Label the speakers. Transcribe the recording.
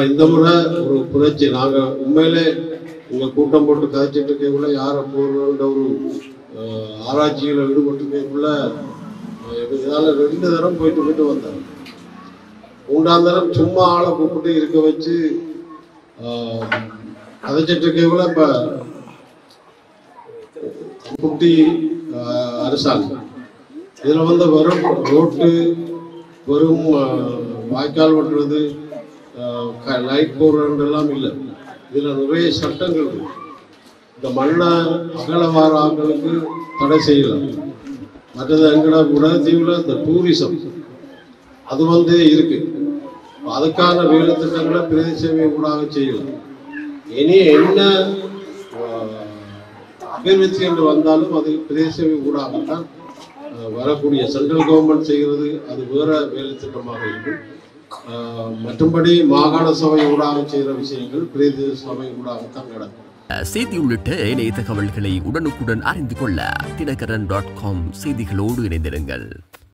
Speaker 1: இந்த முறை ஒரு புரட்சி. நாங்கள் உண்மையிலே உங்கள் கூட்டம் போட்டு கதைச்சிட்டு இருக்கக்குள்ள யாரை போடுறோன்ற ஒரு ஆராய்ச்சியில் ஈடுபட்டு இருக்கக்குள்ள இதனால் 2 தரம் போயிட்டு வந்தாங்க. 3ஆம் தரம் சும்மா ஆளை கூப்பிட்டு இருக்க வச்சு கதைச்சிட்டு இருக்கக்குள்ள இப்போ குட்டி அரசாங்கம் இதில் வெறும் ரோட்டு, வெறும் வாய்க்கால் வெட்டுறது, லைட் போடுறதெல்லாம் இல்லை. இதில் நிறைய சட்டங்கள் இருக்கு. இந்த மண்ணை அகலவார ஆட்களுக்கு தடை செய்யலாம். மற்றது எங்களோட உலகத்தீவில் இந்த டூரிசம் அது இருக்கு. அதுக்கான வேலை திட்டங்களை பிரதேச சேவை ஊடாக செய்யலாம். இனி என்ன அபிவிருத்தி என்று வந்தாலும் அது பிரதேச சேவை ஊடாகத்தான் வரக்கூடிய. சென்ட்ரல் கவர்மெண்ட் செய்கிறது அது வேற வேலை திட்டமாக இருக்கும். மற்றும்படி மாகாண சபை ஊடாக செய்கிற விஷயங்கள் பிரதேச சபை ஊடாகத்தான் நடக்கும்.
Speaker 2: செய்தி உள்ளிட்ட இணைய தகவல்களை உடனுக்குடன் அறிந்து கொள்ள தினகரன்.com செய்திகளோடு இணைந்திருங்கள்.